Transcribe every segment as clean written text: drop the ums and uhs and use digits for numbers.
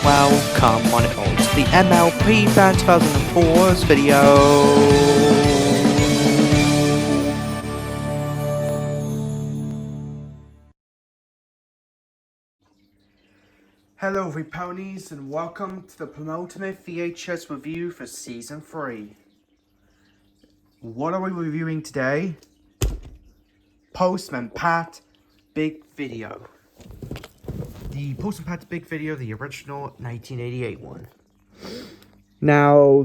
welcome on it all to the MLP Fan 2004's video. Hello Reponies and welcome to the Penultimate VHS review for Season 3. What are we reviewing today? Postman Pat Big Video. The Postman Pat's Big Video, the original 1988 one. Now,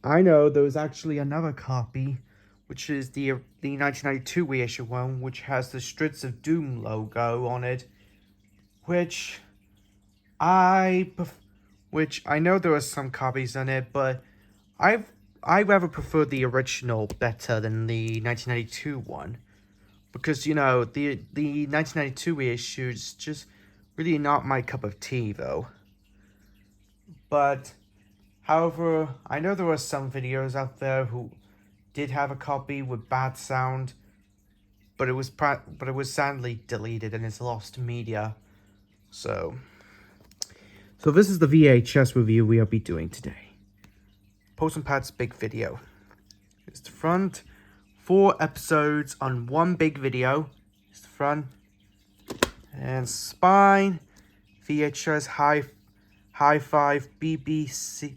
I know there was actually another copy, which is the 1992 reissue one, which has the Streets of Doom logo on it, which I know there are some copies on it, but I rather prefer the original better than the 1992 one, because the 1992 reissue is just really not my cup of tea though. But however, I know there are some videos out there who did have a copy with bad sound, but it was sadly deleted and it's lost media. So this is the VHS review we'll be doing today. Postman Pat's Big Video. Here's the front. 4 episodes on one big video. Here's the front. And spine. VHS Hi-Fi BBC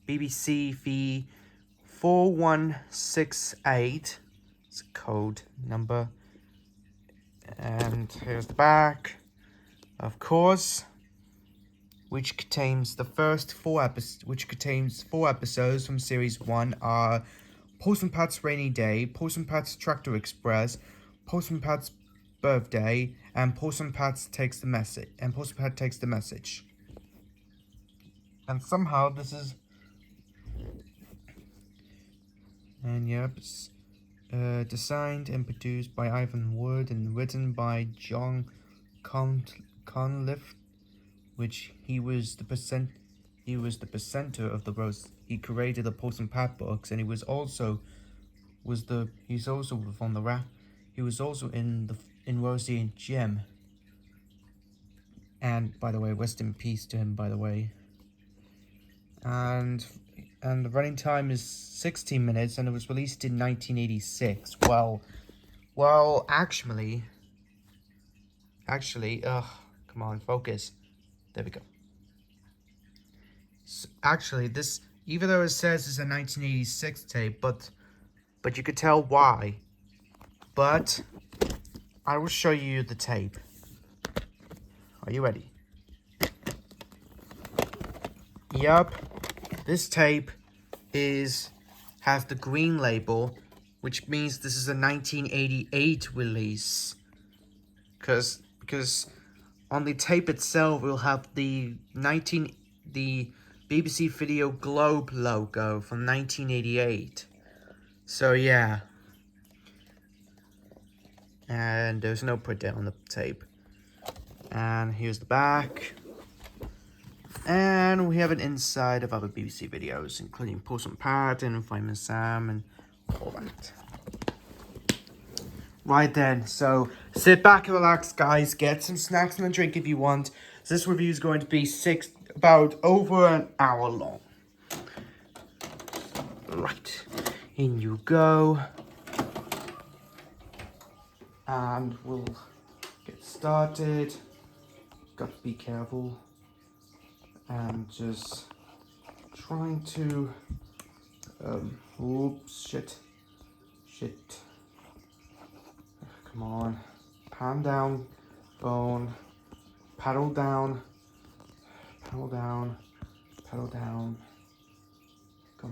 V4168. It's a code number. And here's the back. Of course. Which contains the first 4 episodes from Series 1 are Postman Pat's Rainy Day, Postman Pat's Tractor Express, Postman Pat's Birthday, and Postman Pat takes the message. And somehow this is, it's designed and produced by Ivan Wood and written by John Conliffe. Which he was the presenter of the Rose. He created the Postman Pat books, and he was also in Rosie and Jim. And by the way, rest in peace to him, by the way. And the running time is 16 minutes, and it was released in 1986. Well, actually, come on, focus. There we go. So actually, this, even though it says it's a 1986 tape, but you could tell why. But I will show you the tape. Are you ready? Yup. This tape has the green label, which means this is a 1988 release. Because on the tape itself, we'll have the BBC Video Globe logo from 1988. So yeah. And there's no printout on the tape. And here's the back. And we have an inside of other BBC videos, including Postman Pat and Fireman Sam and all that. Right then, so sit back and relax, guys. Get some snacks and a drink if you want. This review is going to be about over an hour long. Right, in you go. And we'll get started. Got to be careful. And just trying to, oops, shit. Come on, pan down, bone, paddle down, come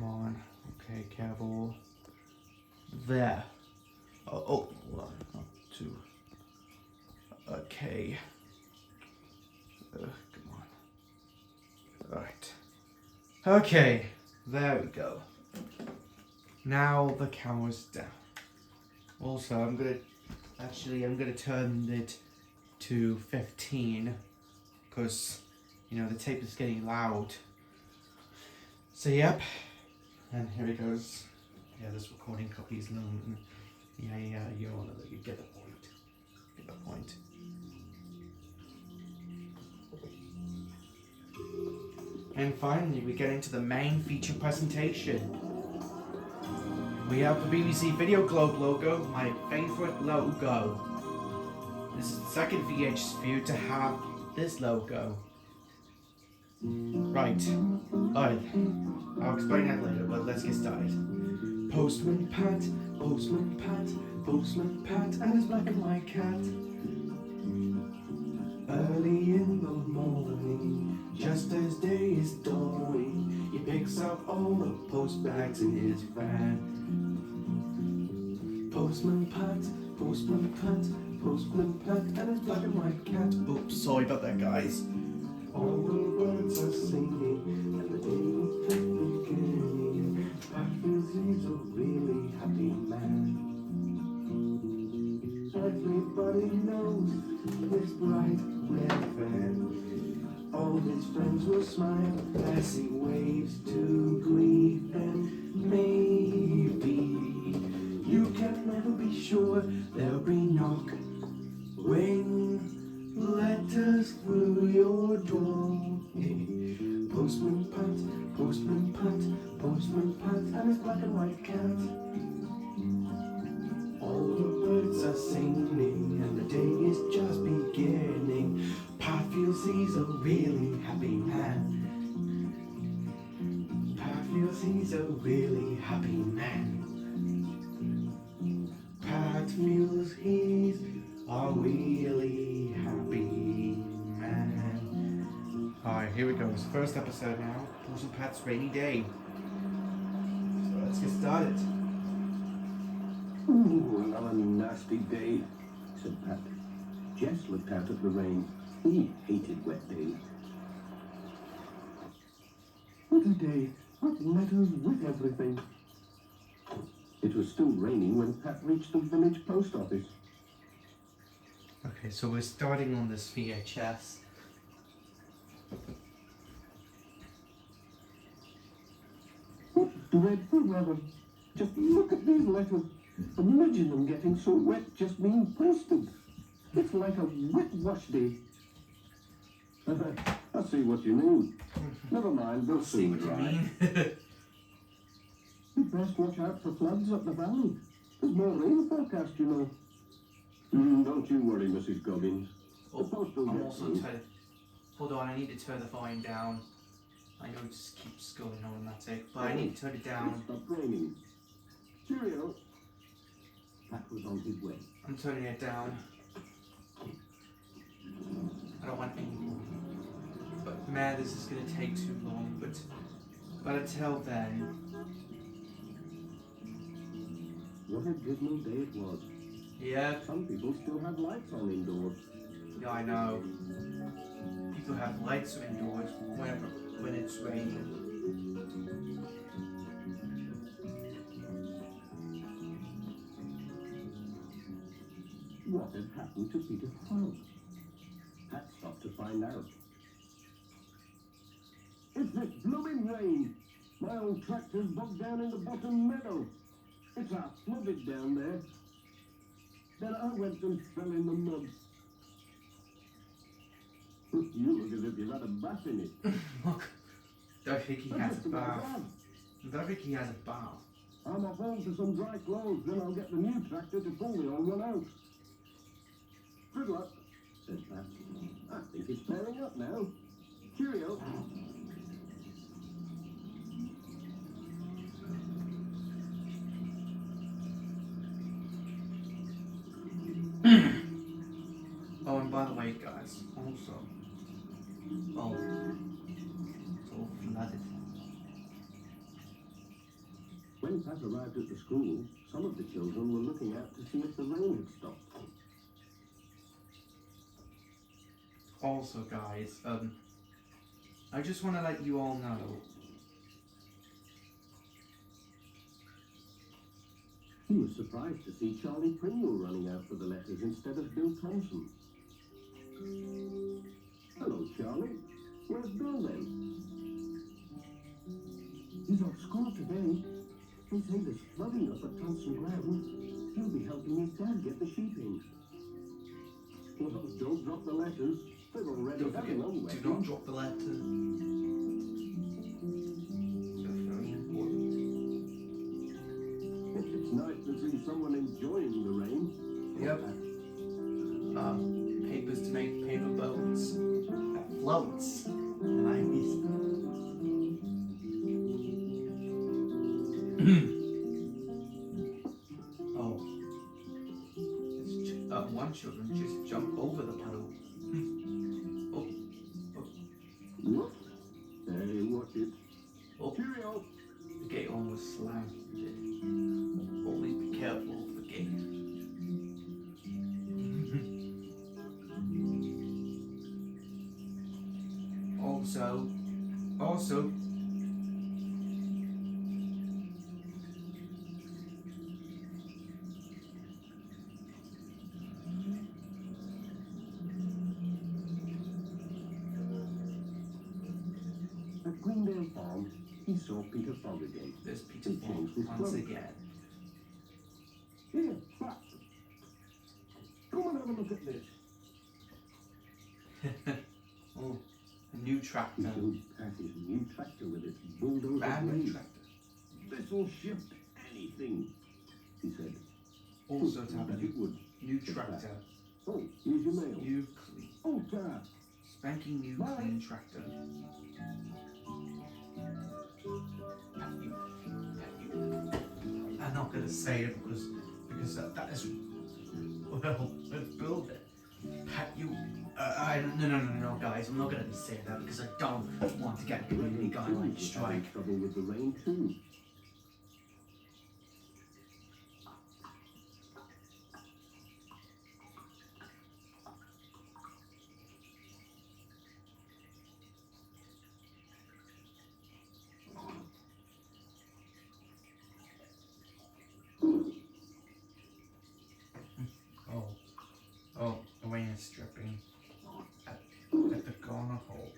on, okay, careful, there, well, not too, okay, come on, alright, okay, there we go, now the camera's down. Also, I'm gonna turn it to 15 because, the tape is getting loud. So, yep. And here it goes. Yeah, this recording copy is long. Yeah, you get the point. Get the point. And finally, we get into the main feature presentation. We have the BBC Video Globe logo, my favourite logo. This is the second VHS view to have this logo. Right. Alright. I'll explain that later, but let's get started. Postman Pat, Postman Pat, Postman Pat, and his black and white cat. Early in the morning, just as day is dawning, he picks up all the post bags in his van. Postman Pat, Postman Pat, Postman Pat, and his black and white cat. Oops, sorry about that, guys. All the birds are singing, and the day is just beginning. Pat feels he's a really happy man. Everybody knows his bright red van. All his friends will smile as he waves to greet them. Maybe you can never be sure there'll be knock, ring, letters through your door. Postman Pat, Postman Pat, Postman Pat, and his black and white cat. All the birds are singing, and the day is just beginning. Pat feels he's a really happy man. Pat feels he's a really happy man. Pat feels he's a really happy man. Alright, here we go. It's the first episode now. Postman Pat's rainy day. So let's get started. Ooh, another nasty day, said Pat. Jess looked out at the rain. He hated wet days. What a day! What letters with everything! It was still raining when Pat reached the village post office. Okay, so we're starting on this VHS. What dreadful weather! Just look at these letters. Imagine them getting so wet just being posted. It's like a wet wash day. I see what you mean. Never mind, they'll soon dry. You'd best watch out for floods up the valley. There's more rain forecast, you know. Don't you worry, Mrs. Goggins. Oh, I'm also trying to... Hold on, I need to turn the volume down. I know it just keeps going automatic, but I need to turn it down. Stop raining. Cheerio. Pat was on his way. I'm turning it down. I don't want any more. But man, this is gonna take too long, but until then... What a dismal day it was. Yeah. Some people still have lights on indoors. Yeah, I know. People have lights indoors when it's raining. What had happened to Peter's house? Pat stopped to find out. It's this blooming rain. My old tractor's bogged down in the bottom meadow. It's half flooded down there. Then I went and fell in the mud. You look as if you've had a bath in it. Look, don't think he has a bath. Don't think he has a bath. I'm off home for some dry clothes, then I'll get the new tractor to pull the old one out. Good luck, said Pat. I think it's clearing up now. Cheerio. Oh, and by the way, guys, also, it's all flooded. When Pat arrived at the school, some of the children were looking out to see if the rain had stopped. Also, guys, I just want to let you all know. He was surprised to see Charlie Pringle running out for the letters instead of Bill Thompson. Hello, Charlie. Where's Bill then? He's off school today. They say there's flooding up at Thompson Ground. He'll be helping his dad get the sheep in. Well, don't drop the letters. They've already Don't had a forget, long way. do not drop the letter. to see someone enjoying the rain. Yep. Papers to make paper boats. That floats. Nice. Oh. One children just jump over the puddle. Oh. What? Hey, watch it. Oh. Cheerio. The gate almost slammed. Always be careful of the gate. Also, At Greendale Farm, he saw Peter Fogg again. there's Peter He Fogg changed his once clothes. again. Here, Pat. Come and have a look at this. Oh, a new He tractor. showed Pat his new tractor with its bulldozer Brand new blades. tractor. This'll shift anything, he said. Also to have a That it would. new tractor. Oh, here's your mail. New clean. Oh, Dad. Spanking new Bye. clean tractor. I'm not gonna say it because that is well, let's build it. Pat you. No, guys, I'm not gonna be saying that because I don't want to get a community guideline strike. Trouble with the rain too. Oh, the rain is dripping at the corner hole.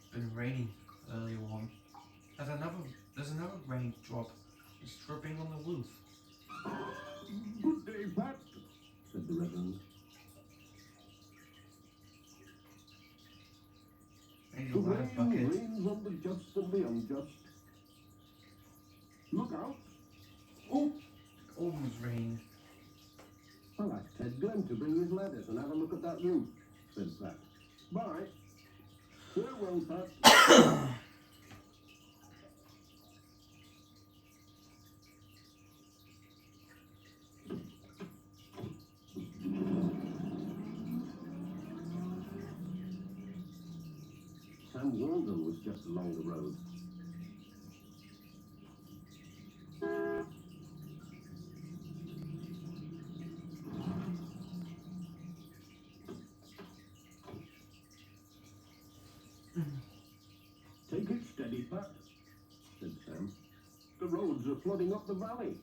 It's been raining earlier on. There's another raindrop. It's dripping on the roof. Good day, Pat, said the Reverend. Maybe The a lot of bucket. rains on the just and the unjust. Look out. Oh, almost rain. I'll ask Ted Glenn to bring his ladders and have a look at that roof, said Pat. Bye. Farewell, Pat. Sam Walden was just along the road. Take it steady, Pat, said Sam. The roads are flooding up the valley.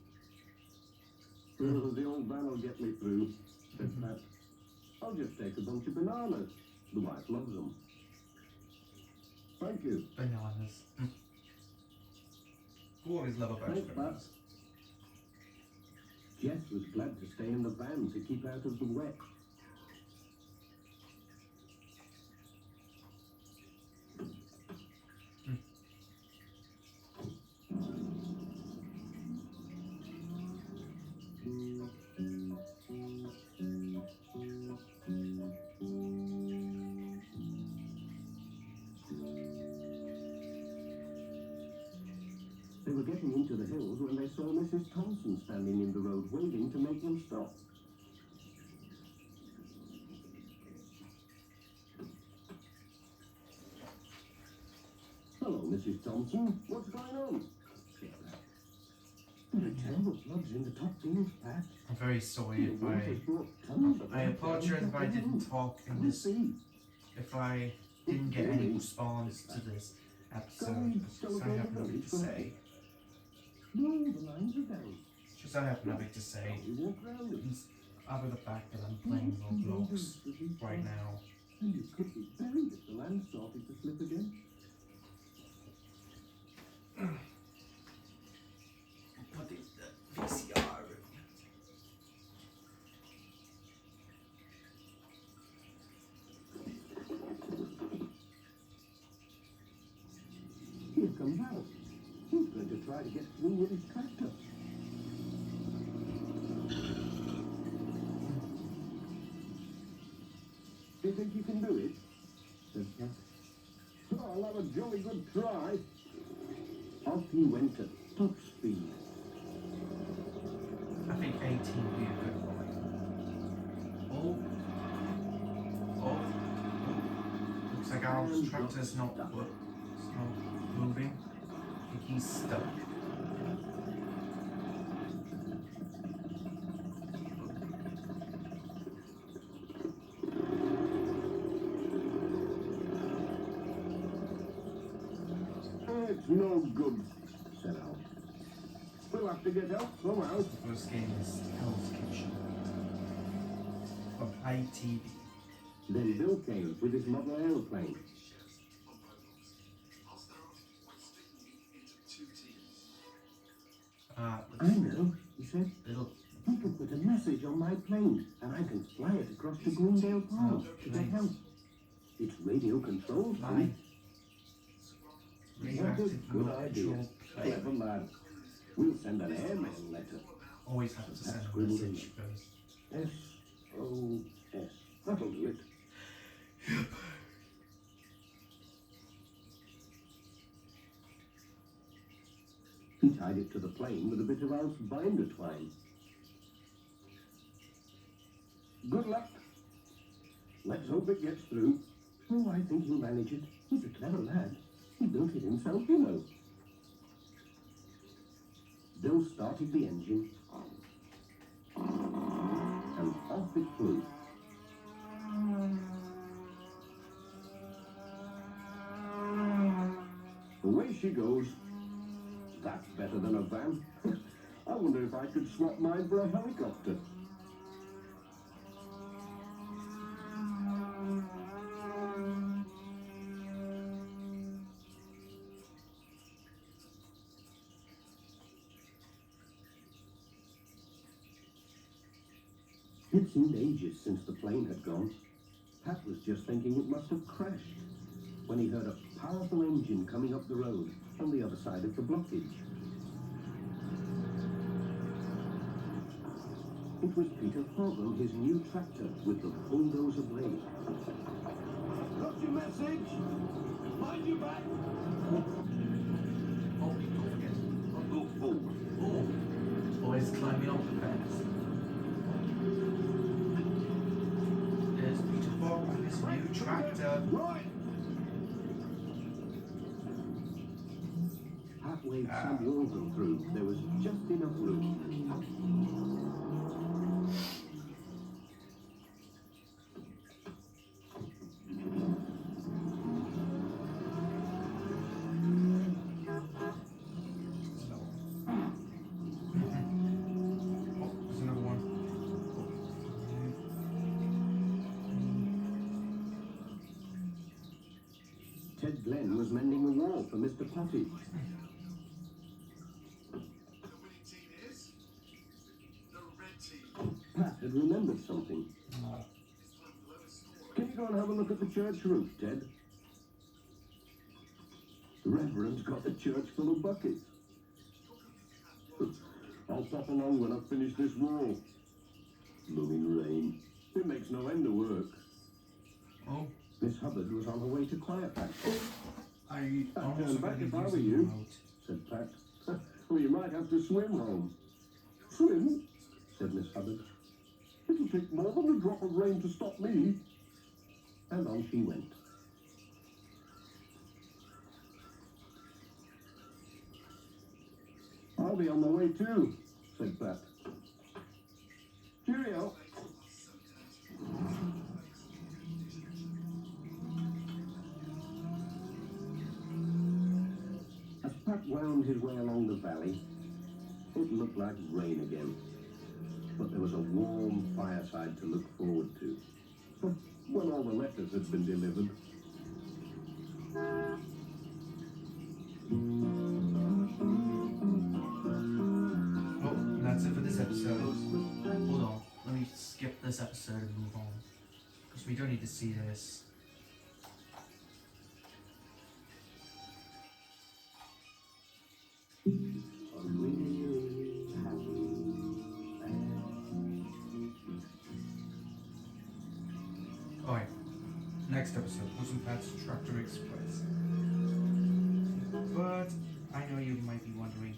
The old van will get me through, said Pat. I'll just take a bunch of bananas. The wife loves them. Thank you. Bananas. Who always love a bunch of Thanks, Pat. bananas? Jess was glad to stay in the van to keep out of the wet. They were getting into the hills when they saw Mrs. Thompson standing in the road waving to make them stop. Hello, Mrs. Thompson. What's going on? There are terrible floods in the top fields, Pat. I'm very sorry if I apologize if I didn't talk in Come this, see. if I didn't get any response to this episode. Because I have nothing to say. No, the lines are down. Just I have nothing to say. We walk round it. Other than the fact that I'm playing Roblox right now. And you could be buried if the land started to slip again. What is the VCR? Here comes Al. He's going to try to get through with his tractor. Really think you can do it? Said Pat. Oh, I'll have a jolly good try. Off he went at top speed. I think 18 would be a good one. Oh. Looks like our tractor's not moving. I think he's stuck. It's no good, said Al. We'll have to get help somehow. First game is Hell's Kitchen. From ITV. Then Bill came with his model aeroplane. I know, he said. You can put a message on my plane, and I can fly it across to Greendale Park to get help. It's radio controlled. What a good idea. Clever lad. We'll send an airmail letter. Always have to send a message first. SOS. That'll do it. Yep. He tied it to the plane with a bit of Alf's binder twine. Good luck. Let's hope it gets through. Oh, I think he'll manage it. He's a clever lad. He built it himself, you know. Bill started the engine, and off it flew. Away she goes. That's better than a van. I wonder if I could swap mine for a helicopter. It seemed ages since the plane had gone. Pat was just thinking it must have crashed when he heard a powerful engine coming up the road on the other side of the blockage. It was Peter Fogham, his new tractor with the bulldozer blade. Got your message? Mind your back. Oh, don't forget. Go forward. Oh, always climbing up the fence. There's Peter Fogg with his new tractor. Right. Pat waved Sam Walton through. There was just enough room. Ted Glenn was mending the wall for Mr. Pottage. Pat had remembered something. Can you go and have a look at the church roof, Ted? The Reverend's got the church full of buckets. I'll pop along when I've finished this wall. Blooming rain. It makes no end of work. Oh. Miss Hubbard was on her way to Quiet Pack. I'd turn back if I were you, said Pat. Well, you might have to swim home. Swim? Said Miss Hubbard. It'll take more than a drop of rain to stop me. And on she went. I'll be on my way too, said Pat. Cheerio. As Pat wound his way along the valley, it looked like rain again. But there was a warm fireside to look forward to. When all the letters had been delivered. Oh, and that's it for this episode. Hold on, let me skip this episode and move on. Because we don't need to see this. Alright, next episode, Postman Pat's Tractor Express. But I know you might be wondering,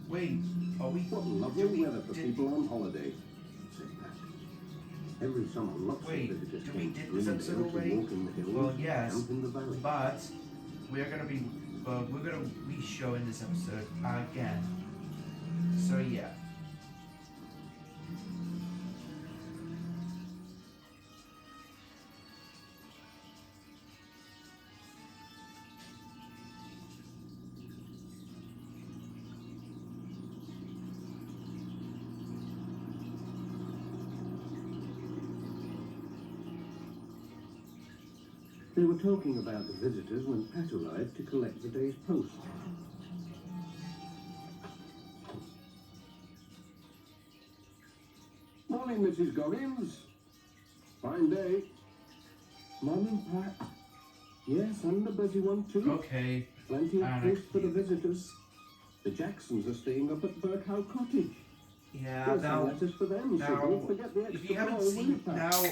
wait, are we? What lovely weather for people on holiday, said Pat. Every summer, lots of visitors did we came to did this episode Greendale to already? walk in the hills Well, and yes, camp in the valley. but we're gonna be showing this episode again. So yeah. They were talking about the visitors when Pat arrived to collect the day's post. Morning, Mrs. Goggins. Fine day. Morning, Pat. Yes, and a busy one too. Okay. Plenty of post for the visitors. The Jacksons are staying up at Burkhow Cottage. Yeah, There's now, some letters for them, so don't forget the extra if you haven't ball, will you, seen, Pat? now,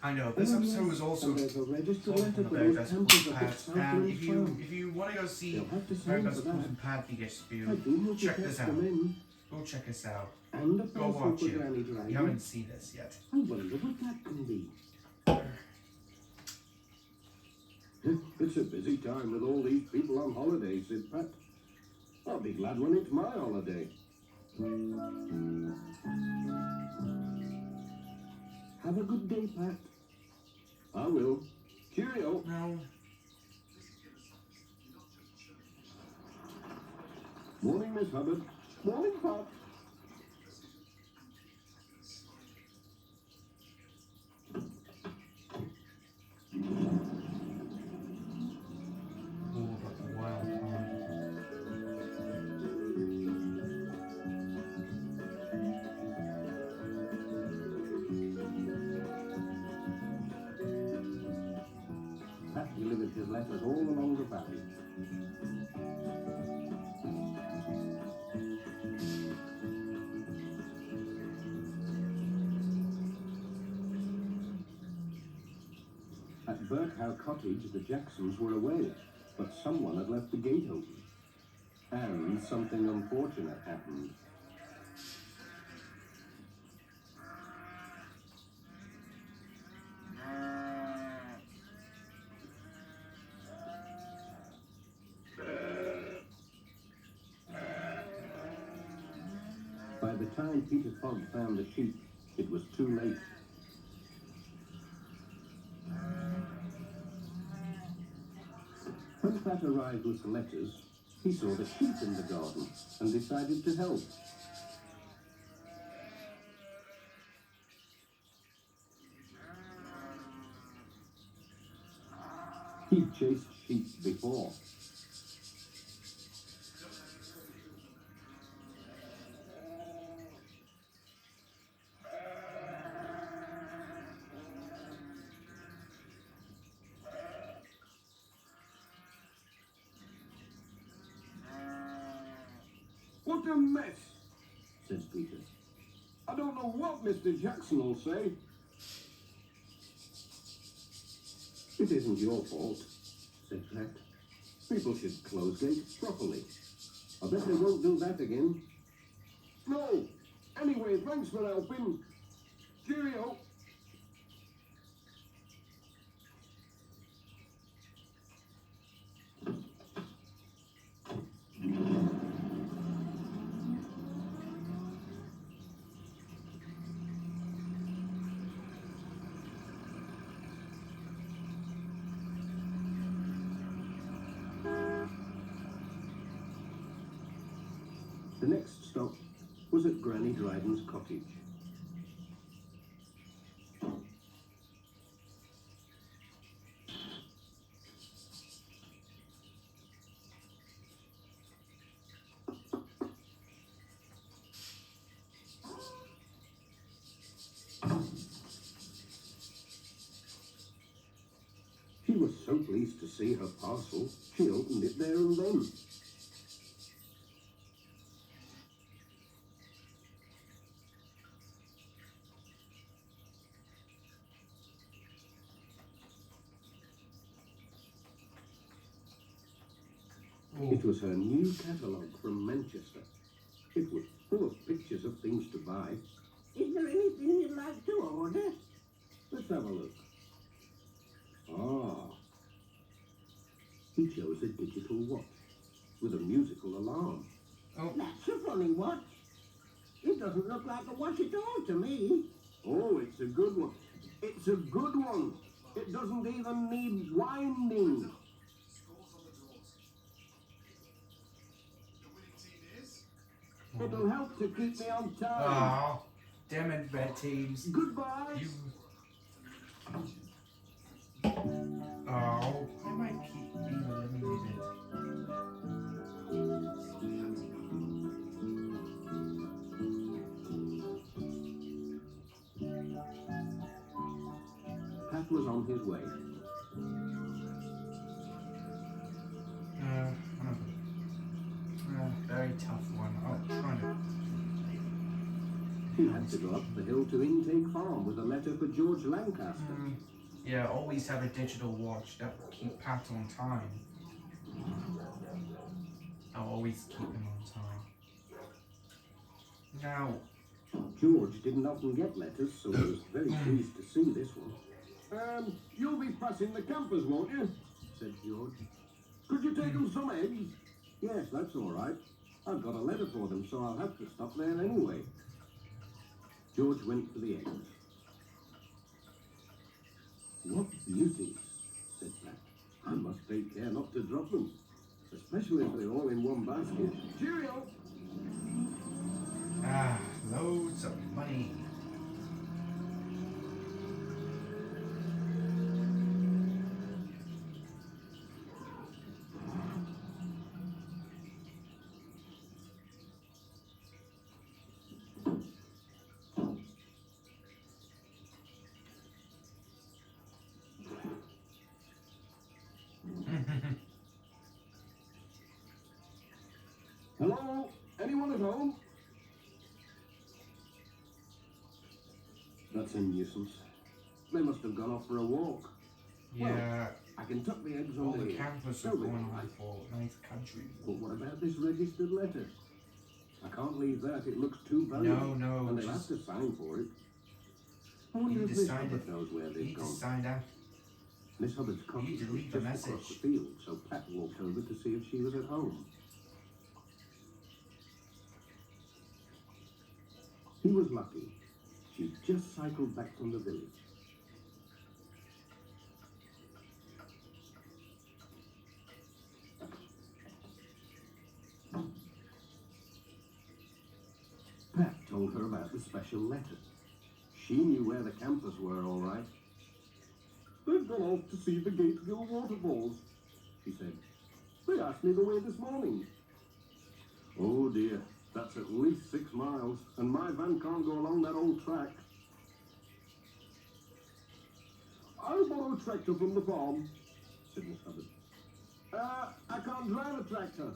I know, this episode was also And there's a registered told letter from the for very those best campers Postman up at Pat, South and Lane Farm. if you want to go see They'll have to very sign best for that. Postman Pat I dispute, do hope check you this catch out. them in. Go check us out. And a Go parcel watch for it. Granny You Dragon. haven't seen this yet. I wonder what that can be. It's a busy time with all these people on holiday, said Pat. I'll be glad when it's my holiday. Have a good day, Pat. I will. Cheerio. No. Morning, Miss Hubbard. Morning, Pat. Oh, that's a wild time. Pat delivered his letters all along the valley. At Burkhow Cottage, the Jacksons were away, but someone had left the gate open. And something unfortunate happened. By the time Peter Fogg found the sheep, it was too late. When Pat arrived with the letters, he saw the sheep in the garden and decided to help. He'd chased sheep before. What a mess, said Peter. I don't know what Mr. Jackson will say. It isn't your fault, said Pat. People should close gates properly. I bet they won't do that again. No. Anyway, thanks for helping. Cheerio. The next stop was at Granny Dryden's cottage. She was so pleased to see her parcel, she opened it there and then. It was her new catalogue from Manchester. It was full of pictures of things to buy. Is there anything you'd like to order? Let's have a look. Ah. He chose a digital watch with a musical alarm. Oh, That's a funny watch. It doesn't look like a watch at all to me. Oh, it's a good one. It's a good one. It doesn't even need winding. It'll help to keep me on time. oh, damn it, red teams. Goodbye. You. Oh, I might keep being eliminated. Pat was on his way. Very tough one. I'll try to. He had to go up the hill to Intake Farm with a letter for George Lancaster. Yeah, always have a digital watch that will keep Pat on time. I'll always keep him on time. Now, George didn't often get letters, so he was very pleased to see this one. You'll be passing the campers, won't you? Said George. Could you take them some eggs? Yes, that's all right. I've got a letter for them, so I'll have to stop there anyway. George went for the eggs. What beauties, said Pat. I must take care not to drop them, especially if they're all in one basket. Cheerio! loads of money. Hello? Anyone at home? That's a nuisance. They must have gone off for a walk. Yeah, I can tuck the eggs all under the here. campers are They'll be going all on right. for nice country. But what about this registered letter? I can't leave that. It looks too valuable. No, And they'll have just- to sign for it. I wonder You if Miss decided- Hubbard knows where You they've gone. decide that. Miss Hubbard's cottage need to was leave a just message. across the field, so Pat walked over to see if she was at home. He was lucky. She just cycled back from the village. Pat told her about the special letter. She knew where the campers were, all right. They've gone off to see the Gateville waterfalls, she said. They asked me the way this morning. Oh dear, that's at least 6 miles, and my van can't go along that old track. I'll borrow a tractor from the farm, said Miss Hubbard. I can't drive a tractor.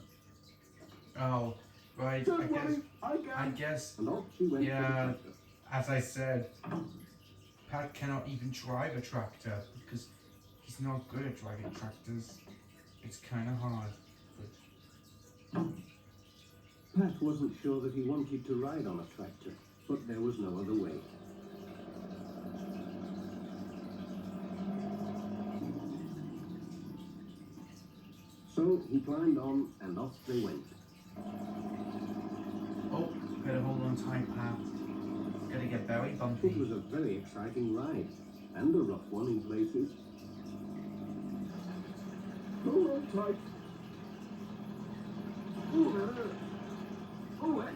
Oh, right. Don't worry, I can. I guess, And off she went for the yeah, tractor. as I said, Pat cannot even drive a tractor because he's not good at driving tractors. It's kind of hard. But Pat wasn't sure that he wanted to ride on a tractor, but there was no other way. So he climbed on and off they went. oh, gotta hold on tight, Pat. It's gonna get very It bumpy. was a very exciting ride, and a rough one in places. Hold on tight. Ooh, that hurts. Oh, hey.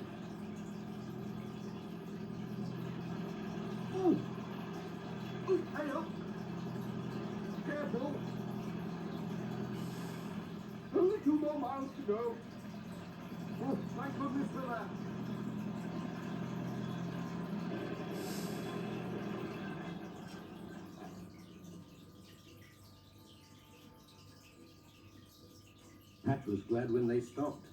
Ooh. Ooh, hey up. Careful. Only 2 more miles to go. Oh, thank goodness for that. Pat was glad when they stopped,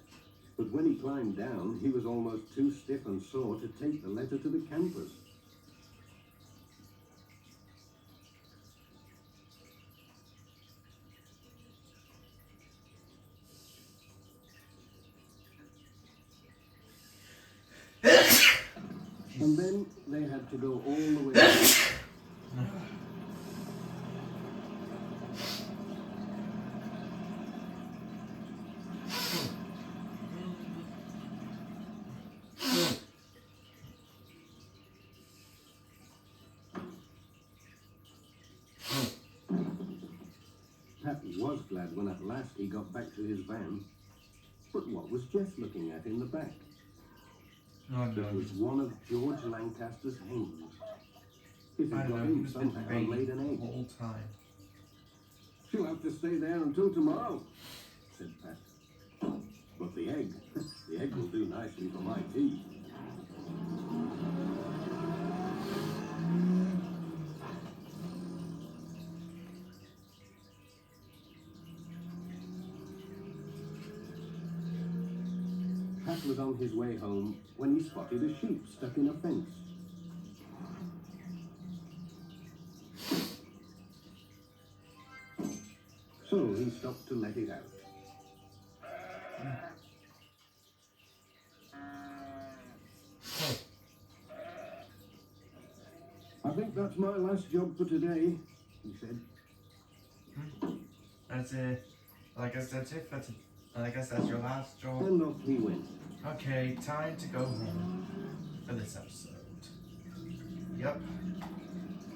but when he climbed down, he was almost too stiff and sore to take the letter to the campers. to go all the way back. Pat was glad when at last he got back to his van. But what was Jess looking at in the back? Oh It no. was one of George Lancaster's hens. It I had don't got know, in who's been somehow and debating laid an the egg. whole time. She'll have to stay there until tomorrow, said Pat. But the egg will do nicely for my tea. Pat was on his way home when he spotted a sheep stuck in a fence. So he stopped to let it out. I think that's my last job for today, he said. That's it. I guess that's it for I guess that's your last job. And off he went. Okay, time to go home for this episode. Yep.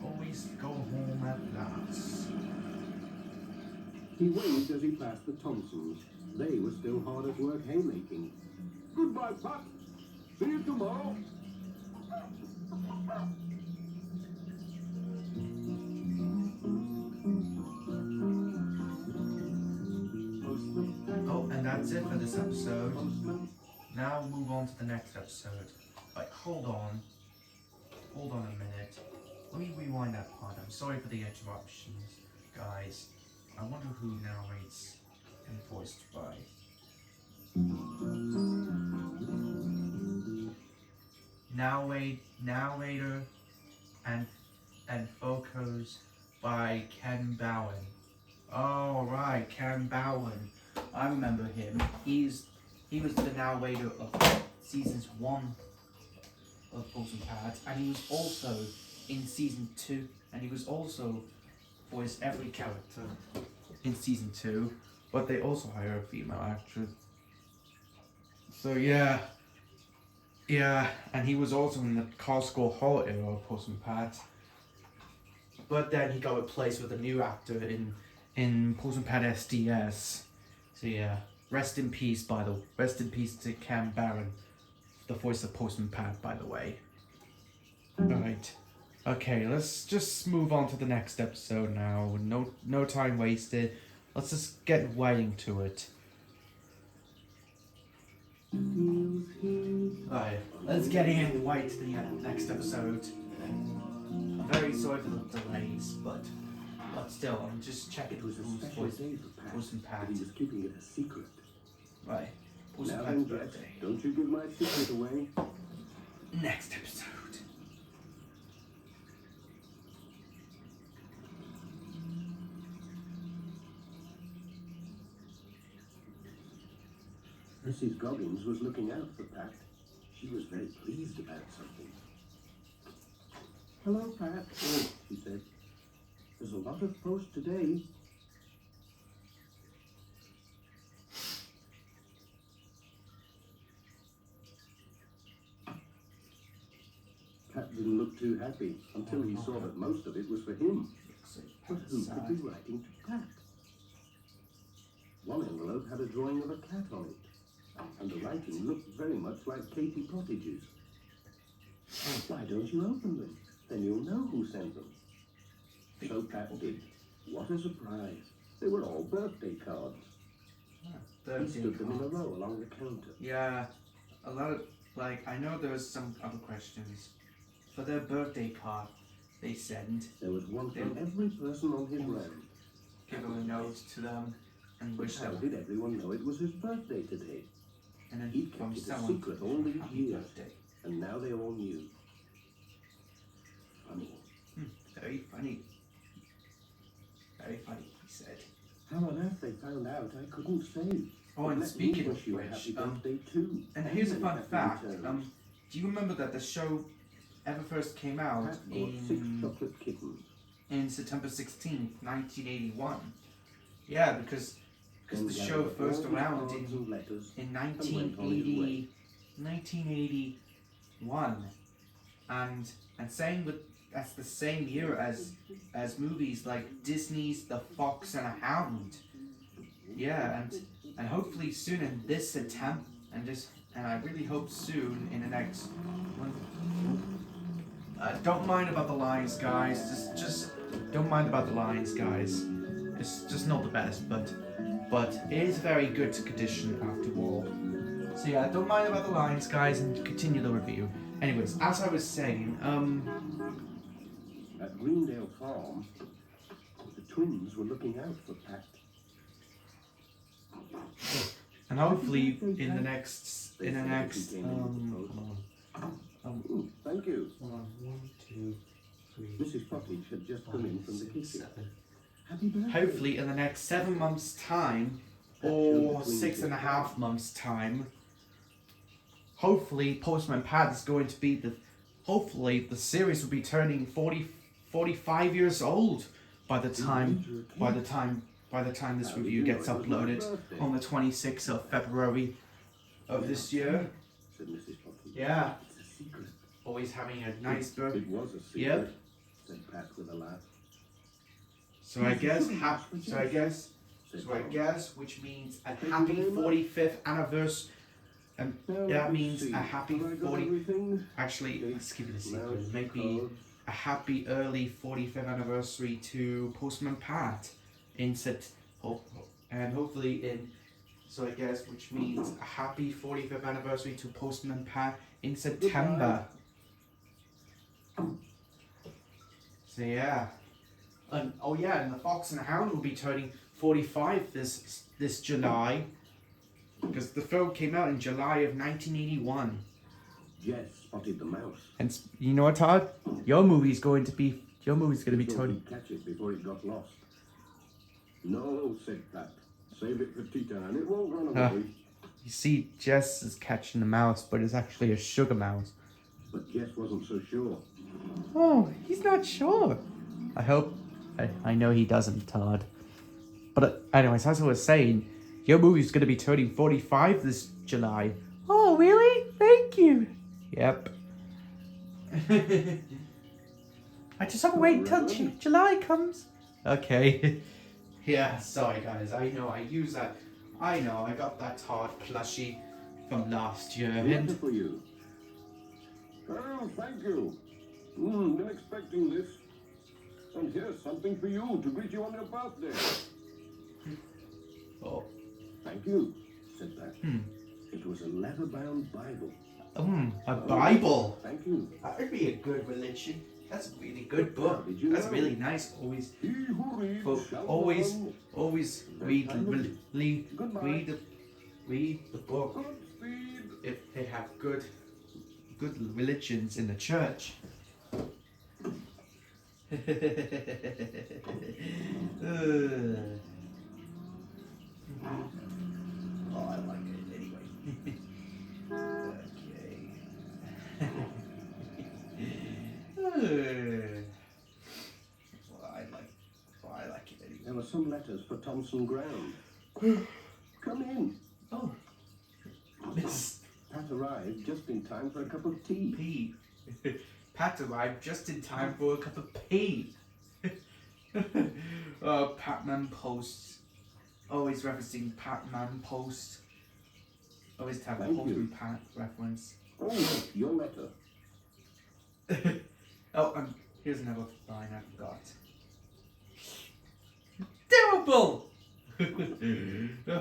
Always go home at last. He waved as he passed the Thompsons. They were still hard at work haymaking. Goodbye, Pat. See you tomorrow. Oh, and that's it for this episode. Now we'll move on to the next episode. Like, hold on a minute. Let me rewind that part. I'm sorry for the interruptions, guys. I wonder who narrates and voiced by. Narrator and vocals by Ken Bowen. Oh right, Ken Bowen. I remember him. He was the narrator of seasons 1 of Postman, and he was also in season 2, and he was also voiced every character in season 2, but they also hire a female actress. So yeah, and he was also in the Costco Hall era of Postman Pat. But then he got replaced with a new actor in Postman Pat SDS. So yeah, rest in peace to Cam Barron, the voice of Postman Pat, by the way. Alright. Okay, let's just move on to the next episode now. No time wasted. Let's just get right into it. Alright, let's get in right to the next episode. I'm very sorry for the delays, but still, I'm just checking It was a who's special voice day for Pat, Postman Pat. but he was keeping it a secret. Right, Postman Now Pat's then, Jess, birthday. don't you give my secret away. Next episode. Mrs. Goggins was looking out for Pat. She was very pleased about something. Hello, Pat, she said. There's a lot of post today. Pat didn't look too happy until he saw that most of it was for him. But who could be writing to Pat? One envelope had a drawing of a cat on it, and the writing looked very much like Katie Cottage's. Why don't you open them? Then you'll know who sent them. So Pat did. What a surprise. They were all birthday cards. He stood them in a row along the counter. Yeah, a lot of, I know there was some other questions. For their birthday card, they send, There was one from every person on his round. give a note to them, and But wish how them, did everyone know it was his birthday today? and then He'd from kept it a someone, secret all these happy years, birthday. and now they all knew. Funny. Very funny. Very funny, he said. How on earth they found out, I couldn't say. Oh, But and let speaking me of wish you a which, happy birthday too. and here's a many fun happy fact. returns. Do you remember that the show ever first came out Pat bought 6 chocolate kittens. in September 16th, 1981. Yeah, because the show first around in 1981, and saying that that's the same year as movies like Disney's The Fox and a Hound. Yeah, and hopefully soon in this September, and I really hope soon in the next one. Don't mind about the lines, guys. Just don't mind about the lines, guys. It's just not the best, but it is very good condition after all. So yeah, don't mind about the lines, guys, and continue the review. Anyways, as I was saying, At Greendale Farm, the twins were looking out for Pat. and hopefully in the next, Ooh, thank you. hold on, 1, 2, 3. Mrs. Pottage had just come in from the kitchen. Happy birthday. Hopefully in the next 7 months' time, or 6.5 months' time, hopefully Postman Pat is going to be hopefully the series will be turning 45 years old by the time this review gets uploaded on the 26th of February of this year. Said Mrs. Pottage. Yeah, It's a secret. always having a nice birthday. It was a secret. Yep. Said Pat with a laugh. So I guess, which means a happy 45th anniversary. And that means a happy 40. Actually, let's keep it a secret. Maybe a happy early 45th anniversary to Postman Pat and hopefully in. So I guess, which means a happy 45th anniversary to Postman Pat in September. So yeah. And and the Fox and the Hound will be turning 45 this July, because the film came out in July of 1981. Jess spotted the mouse. And you know what, Todd? Your movie's going to be turning. Catch it before it got lost. No, said Pat. Save it for tea time. It won't run away. You see, Jess is catching the mouse, but it's actually a sugar mouse. But Jess wasn't so sure. Oh, he's not sure. I hope. I know he doesn't, Todd. But anyways, as I was saying, your movie's going to be turning 45 this July. Oh, really? Thank you. Yep. I just have to wait until July comes. Okay. Yeah, sorry guys. I know I use that. I know I got that Todd plushie from last year. Letter for you. Oh, thank you. Been expecting this. And here's something for you to greet you on your birthday. Oh. Thank you, said Pat. It was a leather-bound Bible. A Bible. Thank you. That would be a good religion. That's a really good book. Did you That's know? really nice. Always, He who reads shall go always on. read Goodbye. read the book. Godspeed. If they have good religions in the church. Oh, I like it anyway. Okay. Well, I like it anyway. There were some letters for Thompson Ground. Come in. Oh, Miss Pat arrived just in time for a cup of tea. P. Pat arrived just in time for a cup of tea. Patman Post. Always referencing Patman Post. Always have a Thank Postman you. Pat reference. Oh, your letter. Oh, and here's another line I forgot. Terrible!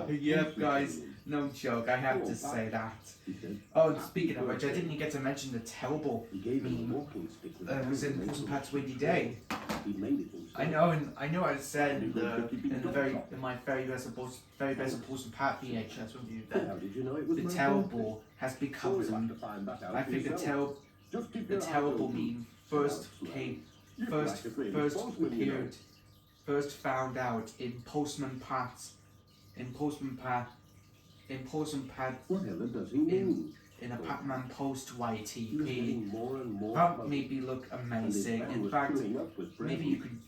Yep, guys, no joke, I have to say that. He said. Oh, and speaking of which, I didn't get to mention the terrible He gave him meme a walking stick with that was in Postman Pat's Windy Day. He made it himself. I know I said in my very best of Postman Pat VHS review How that did you know it was the my terrible has birthday? become Oh, you'll have to find that out I think for yourself. Just keep the your eyes terrible open. meme first found out in Postman Pat. Whatever does he mean? in a Pac-Man post He was YTP. getting more and more That puzzled, made me look and his amazing. van In was fact, filling up with maybe you presents.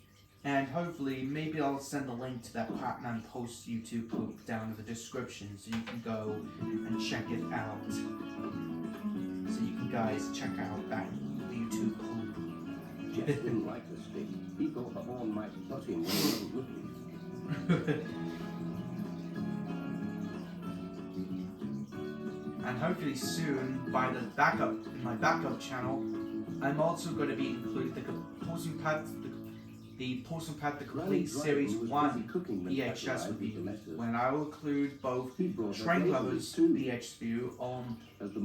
could, and hopefully, maybe I'll send a link to that Pac-Man post YouTube poop down in the description so you can go and check it out. So you can guys check out that YouTube poop. Jeff didn't like the stick. He thought the horn might butt him when he wasn't looking. And hopefully soon, by the backup, in my backup channel, I'm also going to be including the Postman the Complete Series 1 VHS review, when I will include both Train Lovers VHS on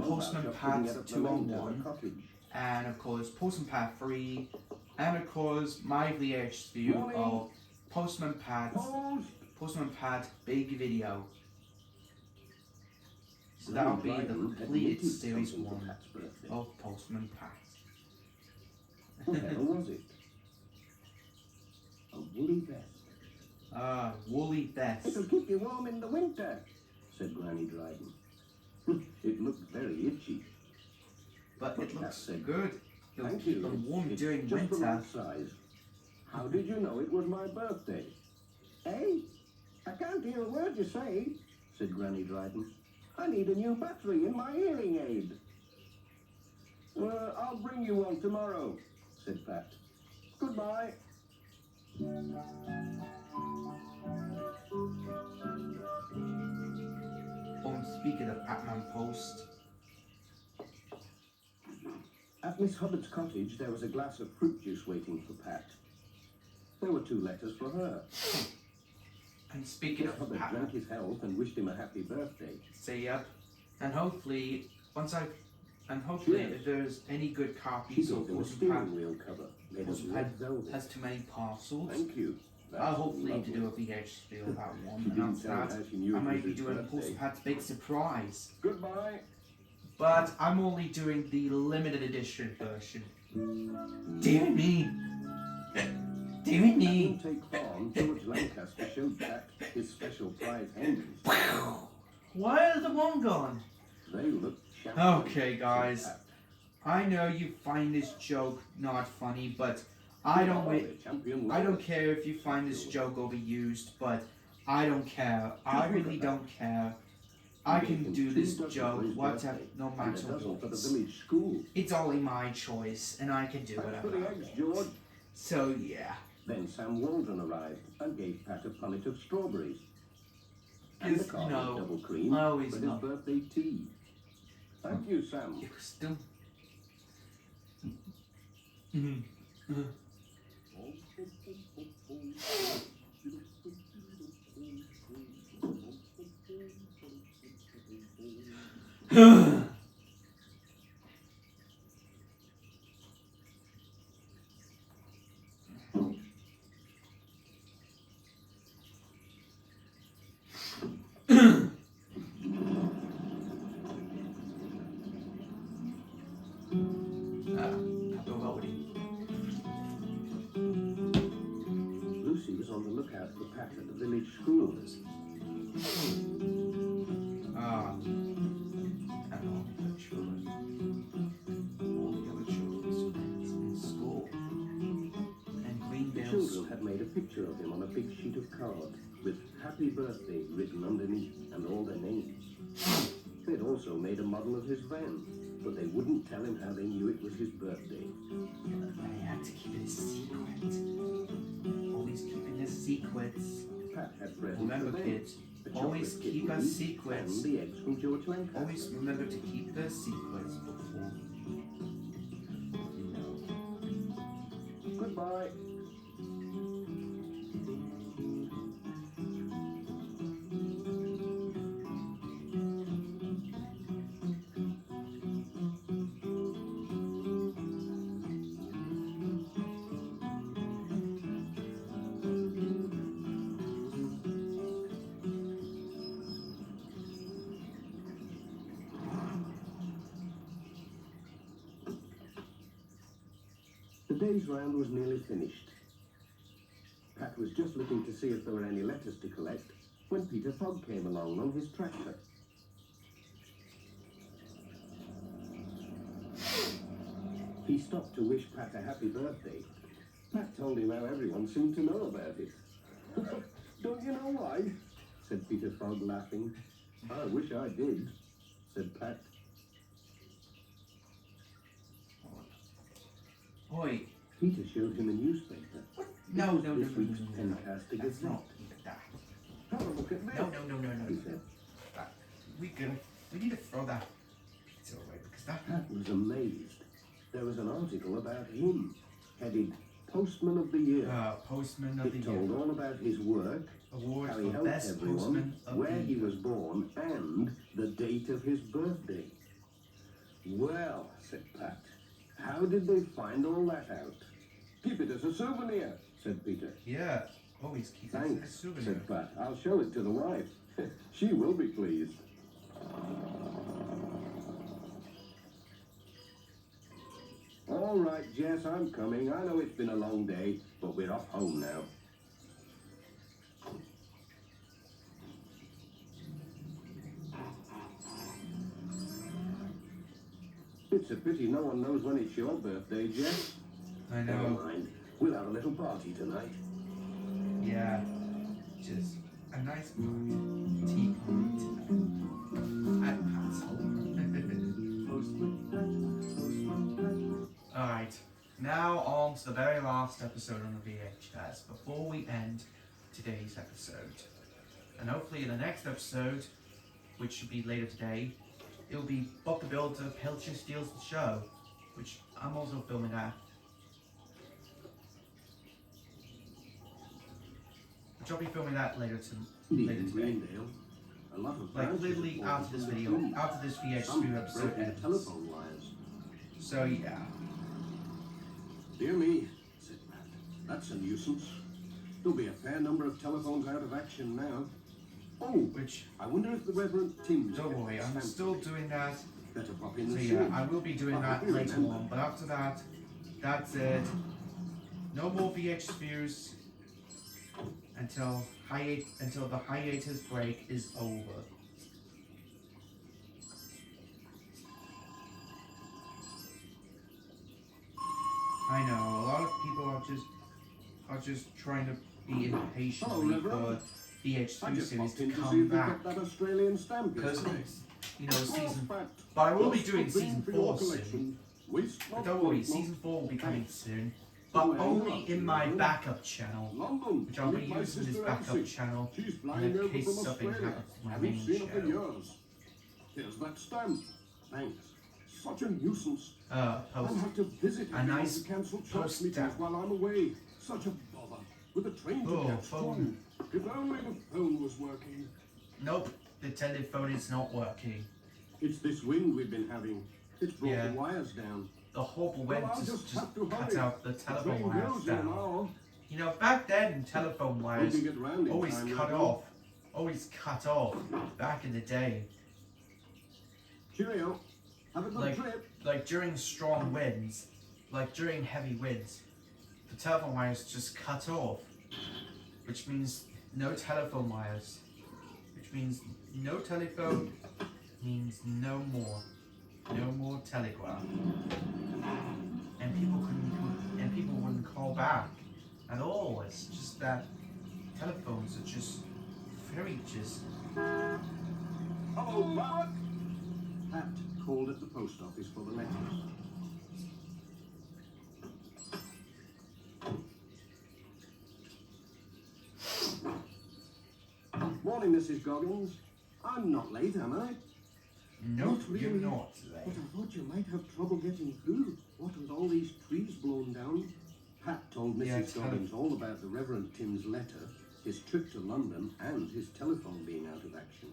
Postman Pad 201, and of course Postman Pad 3, and of course my VHS view of Postman Pad Big Video. So that'll be the completed Series 1 of Postman Pat. What the hell was it? A woolly vest. Ah, woolly vest. It'll keep you warm in the winter, said Granny Dryden. It looked very itchy. But it looks said, good. It'll Thank keep you. them warm It's during just the winter. right size. How did you know it was my birthday? Eh? I can't hear a word you say. Said Granny Dryden. I need a new battery in my hearing aid. I'll bring you one tomorrow, said Pat. Goodbye. Speaking of Pac-Man post, At Miss Hubbard's cottage, there was a glass of fruit juice waiting for Pat. There were 2 letters for her. and speaking Miss of Hubbard Pac-Man, drank his health and wished him a happy birthday. say yep, and hopefully Yes. if there's any good She copies of gave him a Postman Pat steering wheel cover made of Postman red Pat velvet. has too many parcels. Thank you. I'll That's hopefully lovely. to do a VHS video of that one, She and didn't after tell that, how she knew I it might was be his doing birthday. Postman Pat's big surprise. Goodbye. But I'm only doing the limited edition version. Dear me! Dear At me! Intake Farm, George Lancaster showed Pat his special prize hens. Why is the one gone? They looked champion. Okay, guys. said Pat. I know you find this joke not funny, but I don't care if you find this joke overused, but I don't care. I really don't care. I can do this joke whatever, no matter For the what. village school. It's only my choice, and I can do Thanks for whatever. the eggs, George. So yeah, Then Sam Waldron arrived and gave Pat a punnet of strawberries. And the Yes, car no. with double cream I always for his know. birthday tea. Thank you, Sam. it was still. Lucy was on the lookout for Pat at the village school. And all the children, all the other children's friends in school, and The Greenville. children had made a picture of him on a big sheet of card with "Happy Birthday" written underneath and all their names. They'd also made a model of his van, but they wouldn't tell him how they knew it was his birthday. They had to keep it a secret. Always keeping the secrets. Pat had presents Remember, for them. kids, The always chocolate keep kitten our secrets. and the eggs from George Lancaster. Always remember to keep the secrets before you know. Goodbye. The day's round was nearly finished. Pat was just looking to see if there were any letters to collect when Peter Fogg came along on his tractor. He stopped to wish Pat a happy birthday. Pat told him how everyone seemed to know about it. Don't you know why? Said Peter Frog, laughing. I wish I did, said Pat. Oi. Peter showed him a newspaper. No. This week's Fantastic That's Gazette. not that. Have a look at this. No. He said. We need to throw that pizza away because that. Pat was amazed. There was an article about him, headed Postman of the Year. Postman of the It Year. told all about his work, Award how he for helped best everyone, postman of where the he year. was born, and the date of his birthday. Well, said Pat, how did they find all that out? Keep it as a souvenir, said Peter. Yeah. Always keep it as a Thanks, souvenir. said Pat. I'll show it to the wife. She will be pleased. All right, Jess, I'm coming. I know it's been a long day, but we're off home now. It's a pity no one knows when it's your birthday, Jess. I Never know. mind. We'll have a little party tonight. Yeah. Just a nice tea party tonight. At Pat's home. Alright. Now on to the very last episode on the VHS before we end today's episode. And hopefully in the next episode, which should be later today, it will be Bob the Builder, Pilchard Steals the Show, which I'm also filming that. Which I'll be filming that later In today. Greendale, a lot of Like branches literally have fallen after this from the video, trees. after this Some VH2 have episode broken ends. telephone wires. So yeah. Dear me, said Pat. That's a nuisance. There'll be a fair number of telephones out of action now. Oh, Which, I wonder if the Reverend Tim's... don't worry, I'm still doing that. Better pop in So the yeah, soon. I will be doing that later on. But after that, that's it. No more VH views until the hiatus break is over. I know a lot of people are just trying to be impatient Hello, for Reverend. I VH3 just series popped to in to see come if they back got that Australian stamp because yesterday. it's, you know, Of course, season. Pat. But I will be Just doing pop in season for your 4 soon. collection. Waste But not, don't worry, waste not. season 4 will be coming soon, Oh, but yeah, only yeah. in my backup channel, London. which I'll be Meet my using this sister backup Elsie. channel She's in flying over case from something Australia. happens to my Haven't main seen her for channel. years. Here's that stamp. Thanks. Such a nuisance. Post. I'll have to visit A him nice to cancel church post meetings stamp. while I'm away. Such a bother. With a train to Oh, catch phone. too. If only the phone was working. Nope, the telephone is not working. It's this wind we've been having. It's brought Yeah. the wires down. The horrible Well, wind I'll just have to cut hurry. out the The telephone train wires goes in an down. hour. You know, back then, telephone wires Hoping it round in always time, cut Reverend. off. Always cut off back in the day. Cheerio. Have a good trip. Like during strong winds, like during heavy winds, the telephone wires just cut off, which means no telephone wires, which means no telephone, means no more telegraph, and people wouldn't call back at all. It's just that telephones are just very just. Hello, Pat. Pat called at the post office for the letters. Morning, Mrs. Goggins. I'm not late, am I? No, Not you're really. not But late. I thought you might have trouble getting through. What with all these trees blown down? Pat told Mrs. Yeah, it's kind of- Goggins all about the Reverend Tim's letter, his trip to London, and his telephone being out of action.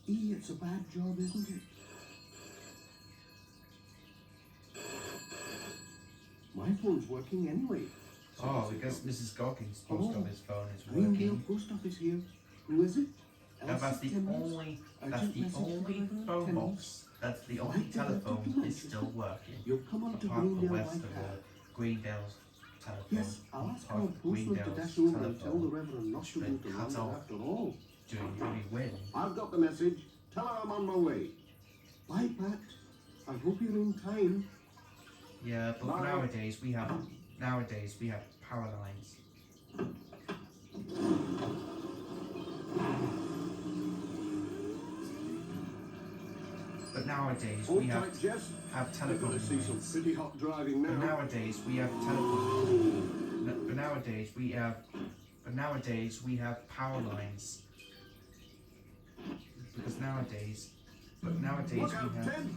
It's a bad job, isn't it? My phone's working anyway. said Oh, I Mrs. guess Goggins. Mrs. Goggins' post office phone is Greendale working. Post Office here. Who is it? Now that's the Timmins? only Urgent message for phone Reverend box. Timmins. That's the only Right, telephone Timmins. is still working. You've come on to Apart from Greendale west by of car. the Greendale's telephone. Yes, I'll ask apart our from postman to Greendale's dash over and tell the telephone Reverend not to been go to cut London off. after all. during heavy wind. I've got the message. Tell her I'm on my way. Bye, Pat. I hope you're in time. Yeah, but Bye. nowadays we have power lines. But nowadays Hold we tight, Jess. have You're telephone going to see some lines. pretty hot driving But now. nowadays we have telephone. But nowadays we have power lines. Because nowadays Look out, Ted.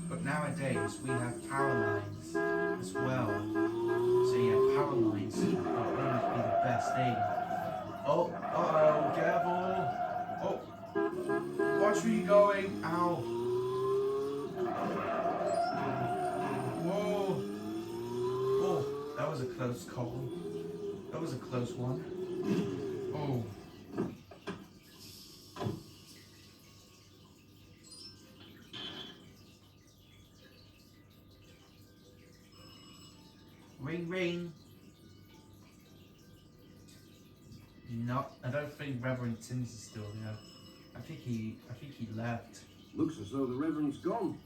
But nowadays we have power lines as well. So yeah, power lines will always be the best thing. Oh, careful! Oh, watch where you're going! Ow! Whoa! Oh, that was a close call. That was a close one. Oh. Ring, ring. No, I don't think Reverend Timms is still there. I think he left. Looks as though the Reverend's gone.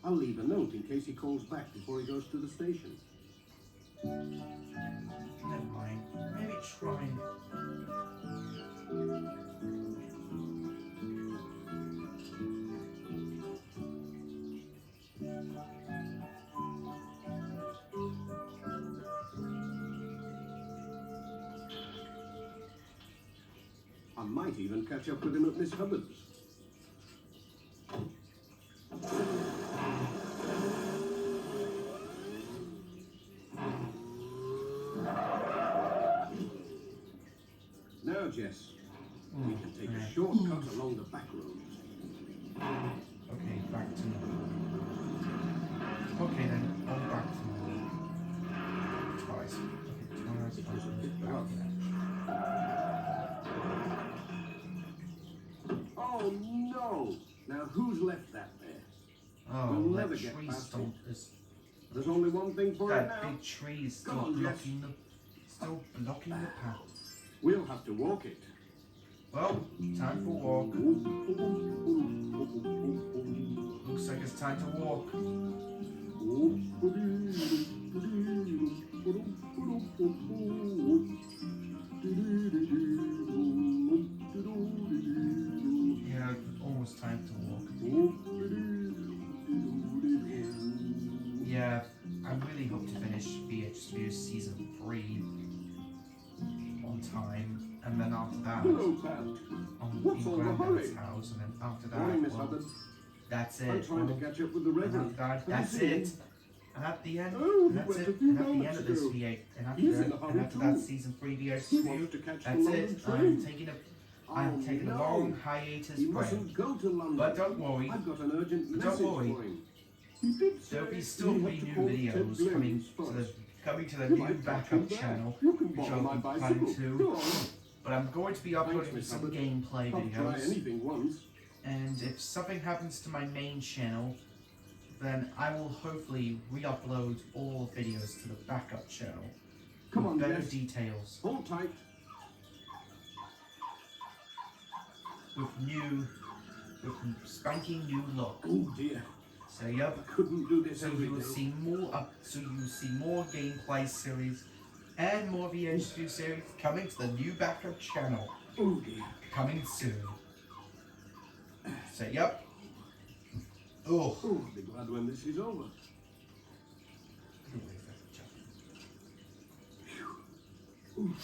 I'll leave a note in case he calls back before he goes to the station. Never mind. Maybe try. I might even catch up with him at Miss Hubbard's. Now, Jess, we can take a shortcut along the back roads. Okay, back to normal. Okay then, all back to normal. Twice. Okay, twice. It was a bit rough. Oh no! Now who's left that there? Oh, We'll that never get tree past stump is. There's only one thing for it That now. big tree is Come still on, Jess. blocking the path. We'll have to walk it. Well, time for a walk. Looks like it's time to walk. Yeah, almost time to walk. Yeah, I really hope to finish VHS season 3 on time, and then after that, Hello, Pat. on What's in all the Granddad's hurry? house, and then after Morning, that, Miss well, Hubbard. that's it. I'm trying to Well, catch up with the and Reverend. after that, Have you that's seen it. him? And at the end, Oh, and he that's went it. a few And at the end moments of this ago. VH, and after He's in that, a hurry and after too. that season 3 VH He review, wants to catch the that's London it. train. I'm taking a no. long hiatus He break. mustn't go to London. But don't worry. I've got an urgent But message don't worry. for him. He did say There'll he still had be to new call Ted videos Blaine coming first. to the You new might catch backup him there. channel, You can which borrow I'll my be planning bicycle. to. Go on. But I'm going to be uploading Miss some Hubbard. gameplay I'll try videos. anything once. And if something happens to my main channel, then I will hopefully re-upload all videos to the backup channel. Come with on, better Jess. details, Hold tight. with spanking new look. Oh dear. So yep. I couldn't do this So every you will day. see more gameplay series and more VHS series coming to the new backup channel. Oh dear. Coming soon. So yep. Oh. Oh, I'll be glad when this is over. Ooh.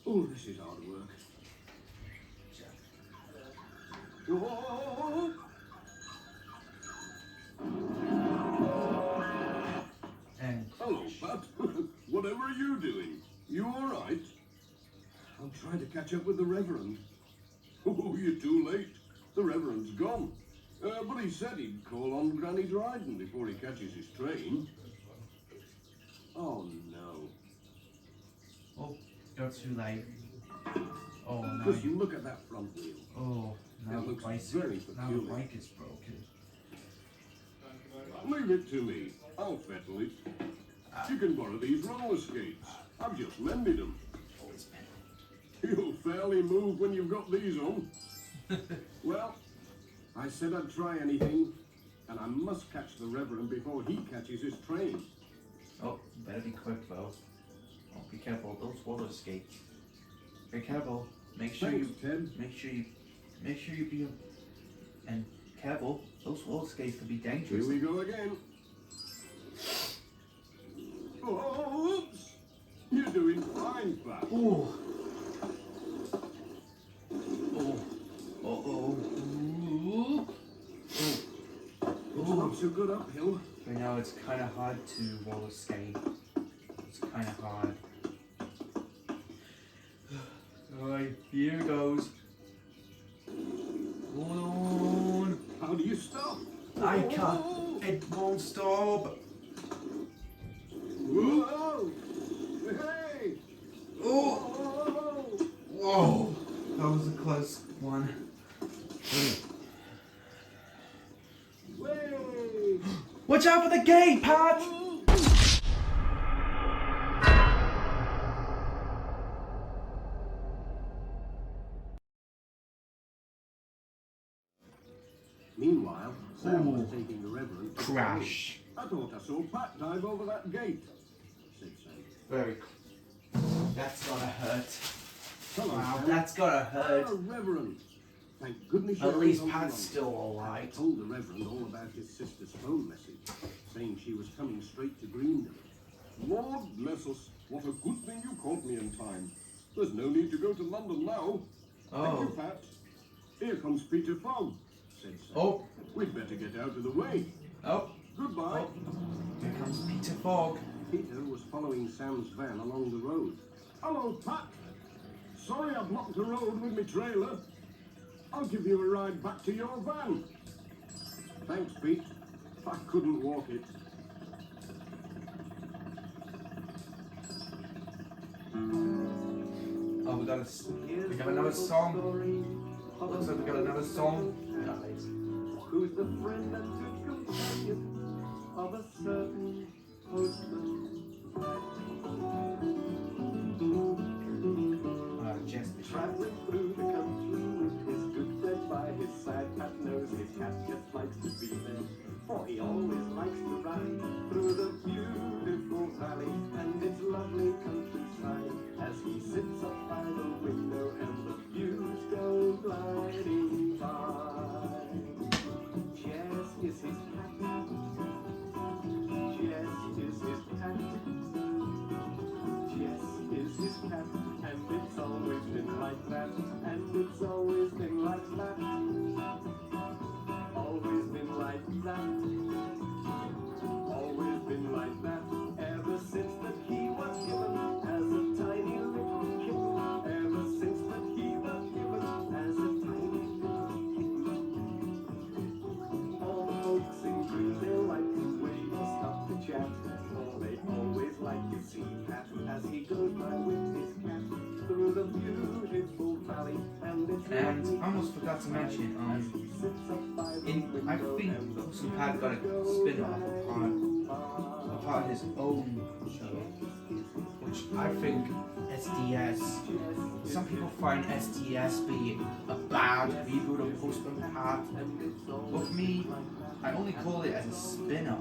Oh, this is hard work. Oh. And Hello, Pat. Whatever are you doing? You all right? I'm trying to catch up with the Reverend. Oh, you're too late. The Reverend's gone. But he said he'd call on Granny Dryden before he catches his train. Oh, no. oh, you're too late. Oh no. Just look at that front wheel. Oh, now It the looks bike. very Now the peculiar. bike is broken. Leave it to me. I'll fettle it. You can borrow these roller skates. I've just mended them. You'll fairly move when you've got these on. Well, I said I'd try anything. And I must catch the Reverend before he catches his train. Oh, better be quick though. Oh, be careful, those water escapes. Be careful. Make sure Thanks, you Ted. make sure you be and careful. Those water escapes can be dangerous. Here we go again. Oh, oops! You're doing fine, Pat. Oh. Oh. Uh-oh. It's not so good uphill. Right now it's kind of hard to roller skate. It's kind of hard. Alright, here goes. Hold on. How do you stop? I can't. It won't stop. Whoa! Hey! Oh. Whoa! Whoa. That was a close one. Way! Watch out for the gate, Pat! Meanwhile, Sam was taking the Reverend. Crash. I thought I saw Pat dive over that gate, said Sam. Very cool. That's gotta hurt. Hello, Wow, Sam. that's gotta hurt. Ah, Reverend. Thank goodness At you're least on the Pat's run. still I alright. told the Reverend all about his sister's phone message, saying she was coming straight to Greenville. Lord bless us, what a good thing you caught me in time. There's no need to go to London now. Thank you, Oh. Pat. Here comes Peter Fogg, said Sam. Oh. We'd better get out of the way. Oh. Goodbye. Oh. Here comes Peter Fogg. Peter was following Sam's van along the road. Hello, Pat. Sorry I blocked the road with my trailer. I'll give you a ride back to your van. Thanks, Pete. I couldn't walk it. Oh, we got another song. Looks like we got another song. Guys. Who's the friend and good companion of a certain postman? Jess. Traveling through the country with his good friend by his side. Pat knows his cat just likes to be there, for he always likes to ride through the beautiful valley and its lovely countryside. As he sits up by the window and the views go gliding by. Jess is his cat. Jess is his cat. Jess is his cat, and it's always been like that, and it's always been like that. Always been like that. Always been like that, ever since that he was given as a tiny little kitten. Ever since that he was given as a tiny little kitten. All the folks in Greenville like to wave or stop to chat, for they always like to see Pat as he goes by with his cat through the beautiful valley and its And I almost forgot to mention, I think Postman Pat got a spin-off upon his own show, which I think SDS. Some people find SDS be a bad reboot of Postman Pat, but for me, I only call it as a spin-off.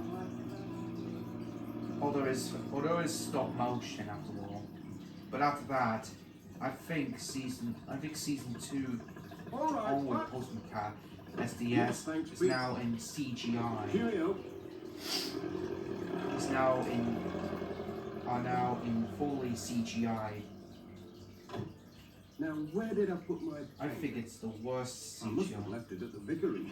Although it is stop motion after all, but after that, I think season 2 on with Postman Pat SDS is now in CGI. Cheerio. Are now in fully CGI. Now, where did I put my I pen? think it's the worst I must have CGI. left it at the vicarage.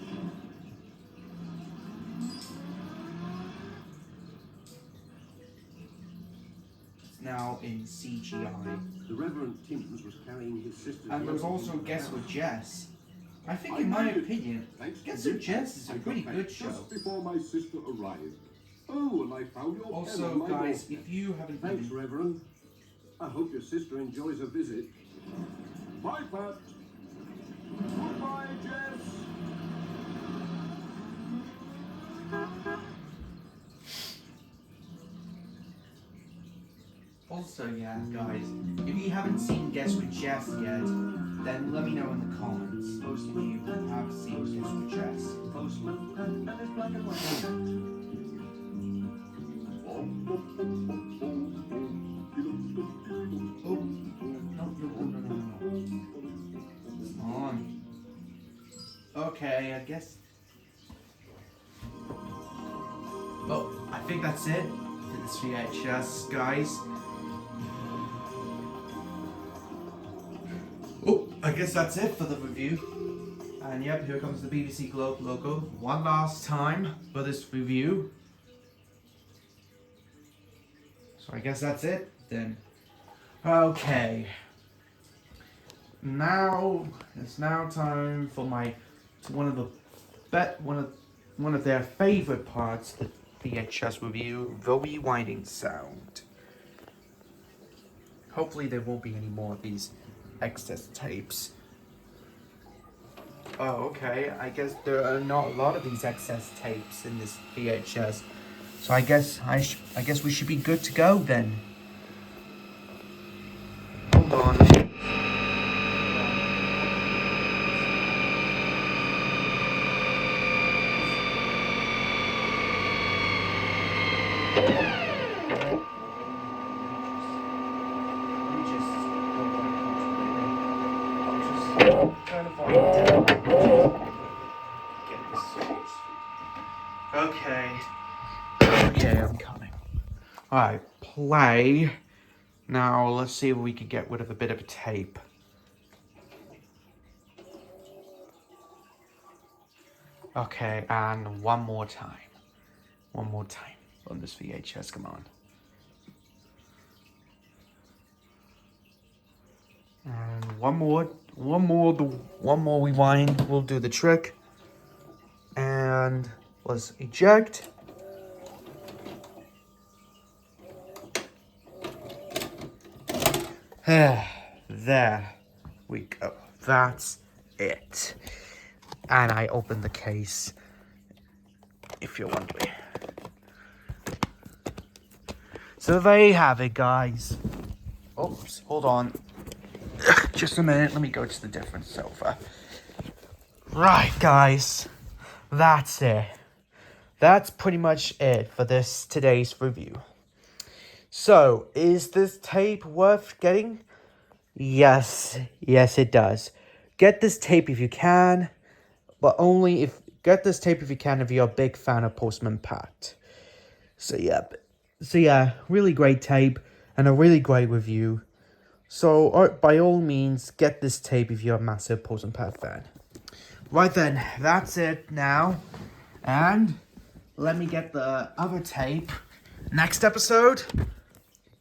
It's now in CGI. The Reverend Timmins was carrying his sister's And there's luggage also into Guess town. With Jess. I think, I in my made it. opinion, Thanks to Guess you, With Jess is a I pretty got good back show. just before my sister arrived. Oh, and I found your pen Also, on my guys, doorstep. if you haven't Thanks, been, Reverend. I hope your sister enjoys her visit. Bye, Pat. Goodbye, Jess. also, yeah, guys, if you haven't seen Guess With Jess yet, then Let me know in the comments if you have seen VHS. Postman, and it's black and white. Oh, no. Come on. Okay, I guess. Well, I think that's it for this VHS, guys. Oh, I guess that's it for the review. And yep, here comes the BBC Globe logo one last time for this review. So I guess that's it then. Okay. Now it's now time for one of their favorite parts, the VHS review, the rewinding sound. Hopefully there won't be any more of these excess tapes. Oh, okay. I guess there are not a lot of these excess tapes in this VHS. So I guess we should be good to go then. Hold on. Okay, I'm coming. Alright, play. Now, let's see if we can get rid of a bit of a tape. Okay, and one more time. One more time on this VHS, come on. And one more rewind will do the trick. And let's eject. There we go. That's it. And I opened the case, if you're wondering. So there you have it, guys. Oops, hold on. Just a minute, let me go to the different sofa. Right, guys. That's it. That's pretty much it for today's review. So, is this tape worth getting? Yes, it does. Get this tape if you can, but only if you're a big fan of Postman Pat. So yeah, really great tape and a really great review. So by all means, get this tape if you're a massive Postman Pat fan. Right then, that's it now, and let me get the other tape. Next episode,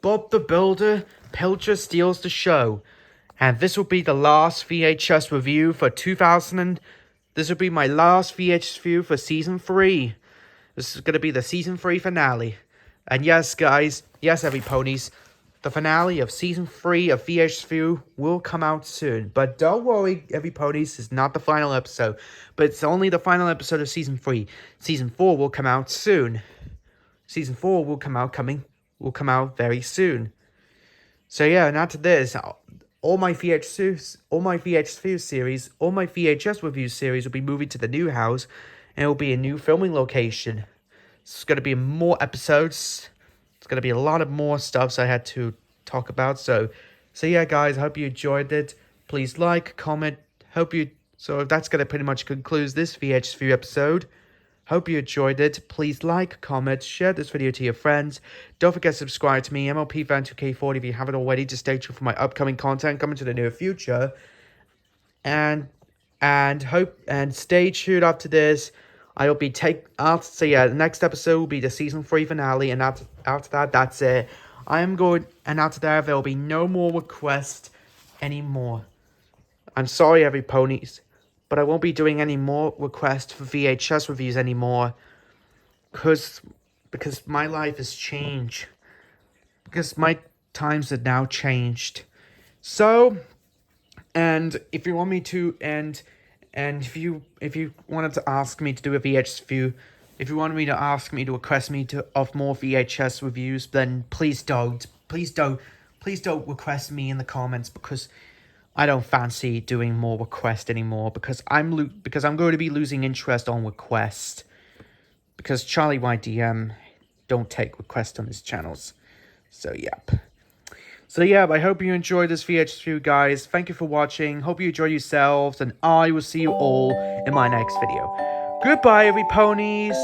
Bob the Builder, Pilchard steals the show. And this will be the last VHS review for this will be my last VHS review for Season 3. This is going to be the Season 3 finale. And yes, guys, yes, every ponies, the finale of Season 3 of VHS review will come out soon. But don't worry, every ponies, it's not the final episode. But it's only the final episode of Season 3. Season 4 will come out soon. Season 4 will come out very soon. So yeah, and after this, all my VHS review series will be moving to the new house, and it will be a new filming location. It's going to be more episodes. It's going to be a lot of more stuff so I had to talk about. So yeah, guys, I hope you enjoyed it. Please like, comment. So that's going to pretty much conclude this VHS review episode. Hope you enjoyed it. Please like, comment, share this video to your friends. Don't forget to subscribe to me, MLP Fan 2K40, if you haven't already, to stay tuned for my upcoming content coming to the near future. And stay tuned after this. I will be the next episode will be the Season 3 finale, and after that, that's it. And after that, there will be no more requests anymore. I'm sorry, every ponies, but I won't be doing any more requests for VHS reviews anymore, because my life has changed. Because my times have now changed. So, and if you want me to, and if you wanted to ask me to do a VHS review, if you wanted me to ask me to request me of more VHS reviews, then please don't request me in the comments, because I don't fancy doing more requests anymore because I'm going to be losing interest on requests because Charlie YDM don't take requests on his channels. So yep. So yeah, I hope you enjoyed this VHS review, guys. Thank you for watching. Hope you enjoy yourselves, and I will see you all in my next video. Goodbye, every ponies.